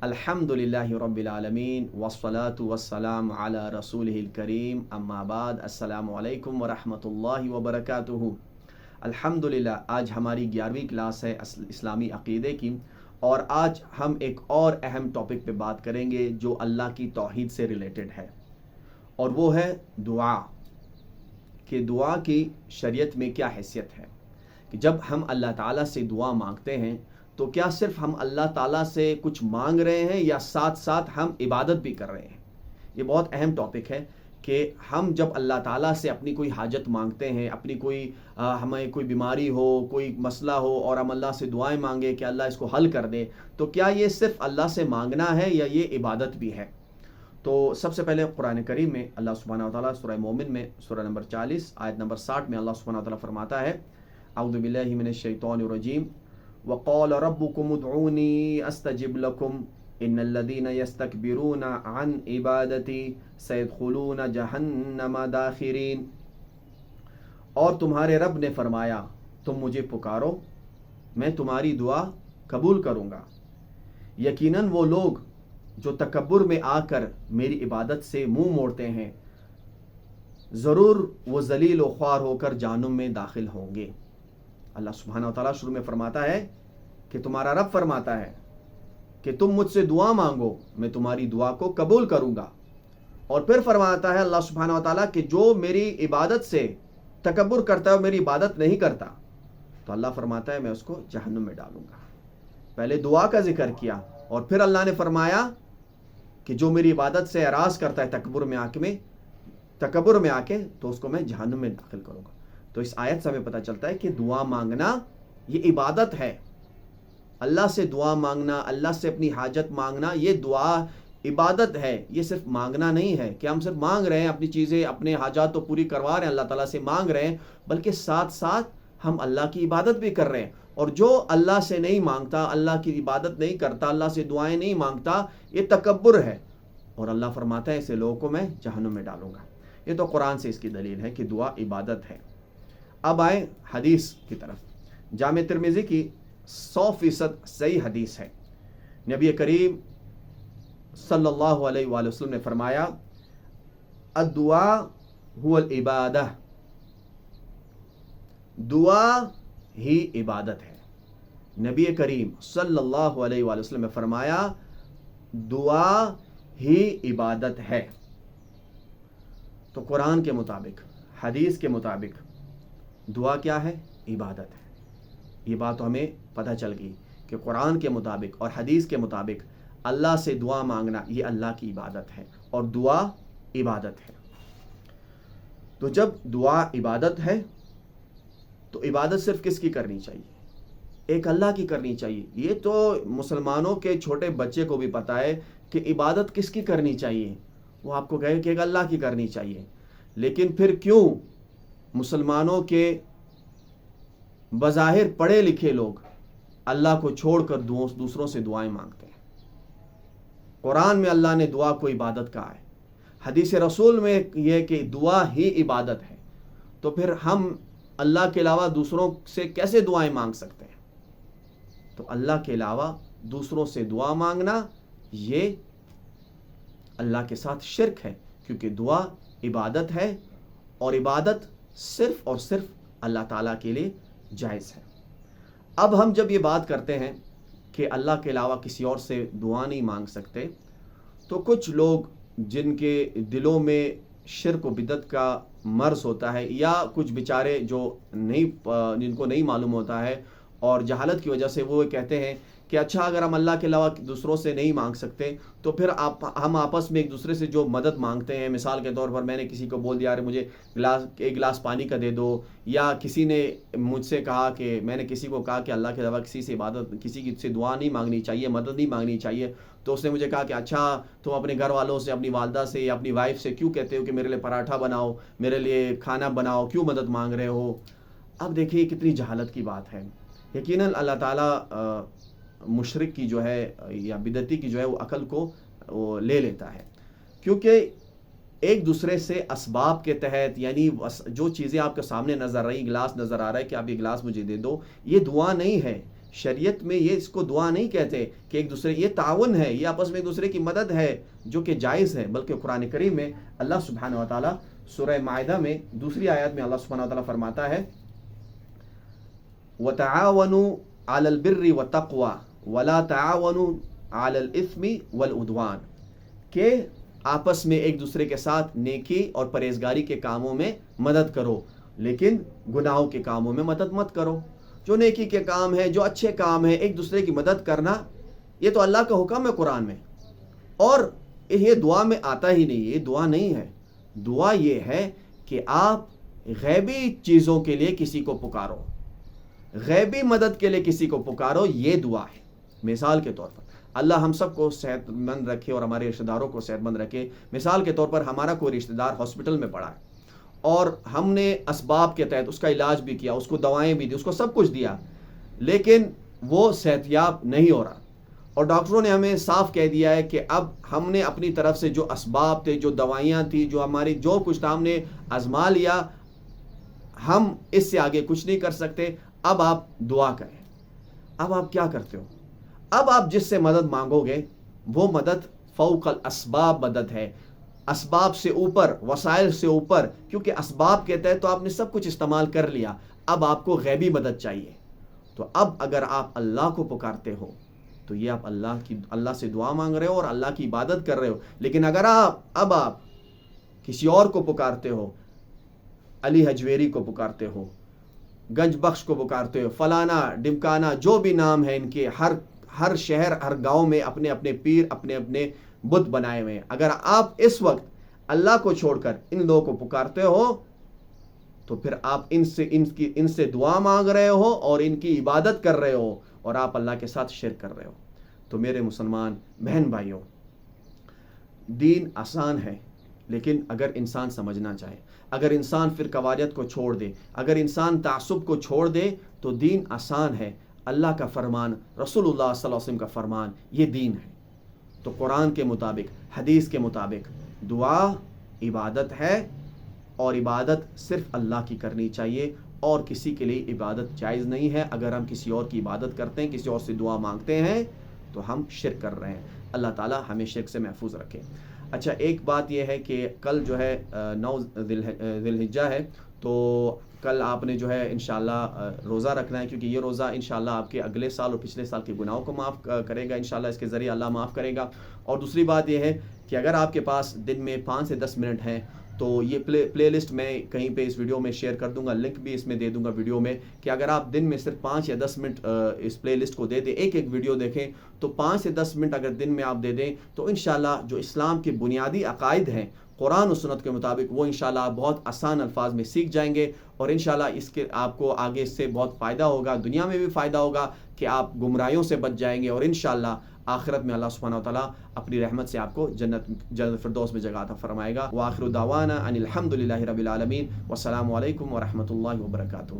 الحمدللہ رب العالمین والصلاة والسلام علی رسولہ الکریم اما بعد السلام علیکم ورحمۃ اللہ وبرکاتہ۔ الحمدللہ آج ہماری 11ویں کلاس ہے اسلامی عقیدے کی، اور آج ہم ایک اور اہم ٹاپک پہ بات کریں گے جو اللہ کی توحید سے ریلیٹڈ ہے، اور وہ ہے دعا، کہ دعا کی شریعت میں کیا حیثیت ہے۔ کہ جب ہم اللہ تعالیٰ سے دعا مانگتے ہیں تو کیا صرف ہم اللہ تعالیٰ سے کچھ مانگ رہے ہیں یا ساتھ ساتھ ہم عبادت بھی کر رہے ہیں۔ یہ بہت اہم ٹاپک ہے کہ ہم جب اللہ تعالیٰ سے اپنی کوئی حاجت مانگتے ہیں، اپنی ہمیں کوئی بیماری ہو، کوئی مسئلہ ہو، اور ہم اللہ سے دعائیں مانگے کہ اللہ اس کو حل کر دے، تو کیا یہ صرف اللہ سے مانگنا ہے یا یہ عبادت بھی ہے۔ تو سب سے پہلے قرآن کریم میں اللہ سبحانہ وتعالیٰ سورہ مومن میں سورہ نمبر 40 آیت نمبر 60 میں اللہ سبحانہ وتعالیٰ فرماتا ہے، اعوذ باللہ من الشیطان الرجیم، وقال ربكم ادعوني استجب لكم ان الذين يستكبرون عن عبادتي سيدخلون جہنم داخرین۔ اور تمہارے رب نے فرمایا تم مجھے پکارو، میں تمہاری دعا قبول کروں گا، یقیناً وہ لوگ جو تکبر میں آ کر میری عبادت سے منہ موڑتے ہیں ضرور وہ ذلیل و خوار ہو کر جہنم میں داخل ہوں گے۔ اللہ سبحانہ وتعالیٰ شروع میں فرماتا ہے کہ تمہارا رب فرماتا ہے کہ تم مجھ سے دعا مانگو، میں تمہاری دعا کو قبول کروں گا، اور پھر فرماتا ہے اللہ سبحانہ وتعالیٰ کہ جو میری عبادت سے تکبر کرتا ہے اور میری عبادت نہیں کرتا تو اللہ فرماتا ہے میں اس کو جہنم میں ڈالوں گا۔ پہلے دعا کا ذکر کیا، اور پھر اللہ نے فرمایا کہ جو میری عبادت سے اعراض کرتا ہے تکبر میں آ کے تو اس کو میں جہنم میں داخل کروں گا۔ تو اس آیت سے ہمیں پتہ چلتا ہے کہ دعا مانگنا یہ عبادت ہے۔ اللہ سے دعا مانگنا، اللہ سے اپنی حاجت مانگنا، یہ دعا عبادت ہے۔ یہ صرف مانگنا نہیں ہے کہ ہم صرف مانگ رہے ہیں اپنی چیزیں، اپنے حاجات تو پوری کروا رہے ہیں، اللہ تعالیٰ سے مانگ رہے ہیں، بلکہ ساتھ ساتھ ہم اللہ کی عبادت بھی کر رہے ہیں۔ اور جو اللہ سے نہیں مانگتا، اللہ کی عبادت نہیں کرتا، اللہ سے دعائیں نہیں مانگتا، یہ تکبر ہے، اور اللہ فرماتا ہے ایسے لوگوں کو میں جہنم میں ڈالوں گا۔ یہ تو قرآن سے اس کی دلیل ہے کہ دعا عبادت ہے۔ اب آئیں حدیث کی طرف۔ جامع ترمذی کی 100% صحیح حدیث ہے۔ نبی کریم صلی اللہ علیہ وآلہ وسلم نے فرمایا، الدعاء هو العبادہ، دعا ہی عبادت ہے۔ نبی کریم صلی اللہ علیہ وآلہ وسلم نے فرمایا دعا ہی عبادت ہے۔ تو قرآن کے مطابق، حدیث کے مطابق دعا کیا ہے؟ عبادت ہے۔ یہ بات تو ہمیں پتہ چل گئی کہ قرآن کے مطابق اور حدیث کے مطابق اللہ سے دعا مانگنا یہ اللہ کی عبادت ہے، اور دعا عبادت ہے۔ تو جب دعا عبادت ہے تو عبادت صرف کس کی کرنی چاہیے؟ ایک اللہ کی کرنی چاہیے۔ یہ تو مسلمانوں کے چھوٹے بچے کو بھی پتہ ہے کہ عبادت کس کی کرنی چاہیے، وہ آپ کو کہے کہ ایک اللہ کی کرنی چاہیے۔ لیکن پھر کیوں مسلمانوں کے بظاہر پڑھے لکھے لوگ اللہ کو چھوڑ کر دوسروں سے دعائیں مانگتے ہیں؟ قرآن میں اللہ نے دعا کو عبادت کہا ہے، حدیث رسول میں یہ کہ دعا ہی عبادت ہے، تو پھر ہم اللہ کے علاوہ دوسروں سے کیسے دعائیں مانگ سکتے ہیں؟ تو اللہ کے علاوہ دوسروں سے دعا مانگنا یہ اللہ کے ساتھ شرک ہے، کیونکہ دعا عبادت ہے، اور عبادت صرف اور صرف اللہ تعالیٰ کے لیے جائز ہے۔ اب ہم جب یہ بات کرتے ہیں کہ اللہ کے علاوہ کسی اور سے دعا نہیں مانگ سکتے، تو کچھ لوگ جن کے دلوں میں شرک و بدعت کا مرض ہوتا ہے، یا کچھ بیچارے جن کو نہیں معلوم ہوتا ہے اور جہالت کی وجہ سے وہ کہتے ہیں کہ اچھا اگر ہم اللہ کے علاوہ دوسروں سے نہیں مانگ سکتے تو پھر ہم آپس میں ایک دوسرے سے جو مدد مانگتے ہیں، مثال کے طور پر میں نے کسی کو بول دیا مجھے ایک گلاس پانی کا دے دو، یا کسی نے مجھ سے کہا کہ میں نے کسی کو کہا کہ اللہ کے علاوہ کسی سے دعا نہیں مانگنی چاہیے، مدد نہیں مانگنی چاہیے، تو اس نے مجھے کہا کہ اچھا تم اپنے گھر والوں سے، اپنی والدہ سے یا اپنی وائف سے کیوں کہتے ہو کہ میرے لیے پراٹھا بناؤ، میرے لیے کھانا بناؤ، کیوں مدد مانگ رہے ہو؟ اب دیکھیے کتنی جہالت کی بات ہے۔ یقیناً اللہ تعالیٰ مشرک کی جو ہے یا بدعتی کی جو ہے وہ عقل کو وہ لے لیتا ہے، کیونکہ ایک دوسرے سے اسباب کے تحت، یعنی جو چیزیں آپ کے سامنے نظر رہی، گلاس نظر آ رہا ہے کہ آپ یہ گلاس مجھے دے دو، یہ دعا نہیں ہے۔ شریعت میں یہ اس کو دعا نہیں کہتے کہ ایک دوسرے، یہ تعاون ہے، یہ آپس میں ایک دوسرے کی مدد ہے جو کہ جائز ہے، بلکہ قرآن کریم میں اللہ سبحانہ و تعالیٰ سورہ مائدہ میں دوسری آیت میں اللہ سبحانہ و تعالیٰ فرماتا ہے وَتَعَاوَنُوا عَلَى الْبِرِّ وَالتَّقْوَى وَلَا تَعَاوَنُوا عَلَى الْإِثْمِ وَالْعُدْوَانِ، کہ آپس میں ایک دوسرے کے ساتھ نیکی اور پرہیزگاری کے کاموں میں مدد کرو، لیکن گناہوں کے کاموں میں مدد مت کرو۔ جو نیکی کے کام ہے، جو اچھے کام ہے، ایک دوسرے کی مدد کرنا، یہ تو اللہ کا حکم ہے قرآن میں، اور یہ دعا میں آتا ہی نہیں، یہ دعا نہیں ہے۔ دعا یہ ہے کہ آپ غیبی چیزوں کے لیے کسی کو پکارو، غیبی مدد کے لیے کسی کو پکارو، یہ دعا ہے۔ مثال کے طور پر اللہ ہم سب کو صحت مند رکھے اور ہمارے رشتہ داروں کو صحت مند رکھے۔ مثال کے طور پر ہمارا کوئی رشتہ دار ہاسپٹل میں پڑا ہے اور ہم نے اسباب کے تحت اس کا علاج بھی کیا، اس کو دوائیں بھی دی، اس کو سب کچھ دیا، لیکن وہ صحت یاب نہیں ہو رہا، اور ڈاکٹروں نے ہمیں صاف کہہ دیا ہے کہ اب ہم نے اپنی طرف سے جو اسباب تھے، جو دوائیاں تھیں، جو ہماری جو کچھ تھا، ہم نے آزما لیا، ہم اس سے آگے کچھ نہیں کر سکتے، اب آپ دعا کریں۔ اب آپ کیا کرتے ہو؟ اب آپ جس سے مدد مانگو گے وہ مدد فوق الاسباب مدد ہے، اسباب سے اوپر، وسائل سے اوپر، کیونکہ اسباب کے تحت تو آپ نے سب کچھ استعمال کر لیا، اب آپ کو غیبی مدد چاہیے۔ تو اب اگر آپ اللہ کو پکارتے ہو تو یہ آپ اللہ سے دعا مانگ رہے ہو اور اللہ کی عبادت کر رہے ہو، لیکن اگر آپ کسی اور کو پکارتے ہو، علی حجویری کو پکارتے ہو، گنج بخش کو پکارتے ہو، فلانا ڈمکانا، جو بھی نام ہے ان کے، ہر شہر ہر گاؤں میں اپنے اپنے پیر، اپنے اپنے بت بنائے ہوئے ہیں، اگر آپ اس وقت اللہ کو چھوڑ کر ان لوگوں کو پکارتے ہو تو پھر آپ ان سے دعا مانگ رہے ہو اور ان کی عبادت کر رہے ہو، اور آپ اللہ کے ساتھ شرک کر رہے ہو۔ تو میرے مسلمان بہن بھائیوں، دین آسان ہے، لیکن اگر انسان سمجھنا چاہے، اگر انسان فرقواریت کو چھوڑ دے، اگر انسان تعصب کو چھوڑ دے تو دین آسان ہے۔ اللہ کا فرمان، رسول اللہ صلی اللہ علیہ وسلم کا فرمان، یہ دین ہے۔ تو قرآن کے مطابق، حدیث کے مطابق دعا عبادت ہے، اور عبادت صرف اللہ کی کرنی چاہیے، اور کسی کے لیے عبادت جائز نہیں ہے۔ اگر ہم کسی اور کی عبادت کرتے ہیں، کسی اور سے دعا مانگتے ہیں تو ہم شرک کر رہے ہیں۔ اللہ تعالی ہمیں شرک سے محفوظ رکھے۔ اچھا، ایک بات یہ ہے کہ کل جو ہے 9 ذی الحجہ ہے، تو کل آپ نے جو ہے انشاءاللہ روزہ رکھنا ہے، کیونکہ یہ روزہ انشاءاللہ آپ کے اگلے سال اور پچھلے سال کے گناہوں کو معاف کرے گا، انشاءاللہ اس کے ذریعے اللہ معاف کرے گا۔ اور دوسری بات یہ ہے کہ اگر آپ کے پاس دن میں 5 سے 10 منٹ ہیں تو یہ پلے لسٹ میں کہیں پہ اس ویڈیو میں شیئر کر دوں گا، لنک بھی اس میں دے دوں گا ویڈیو میں، کہ اگر آپ دن میں صرف 5 یا 10 منٹ اس پلے لسٹ کو دے دیں، ایک ویڈیو دیکھیں، تو 5 سے 10 منٹ اگر دن میں آپ دے دیں تو انشاءاللہ جو اسلام کے بنیادی عقائد ہیں قرآن و سنت کے مطابق، وہ انشاءاللہ آپ بہت آسان الفاظ میں سیکھ جائیں گے، اور انشاءاللہ اس کے آپ کو آگے اس سے بہت فائدہ ہوگا، دنیا میں بھی فائدہ ہوگا کہ آپ گمراہیوں سے بچ جائیں گے، اور انشاءاللہ آخرت میں اللہ سبحانہ وتعالیٰ اپنی رحمت سے آپ کو جنت فردوس میں جگہ عطا فرمائے گا۔ وآخر دعوانا ان الحمد للہ رب العالمین، والسلام علیکم ورحمۃ اللہ وبرکاتہ۔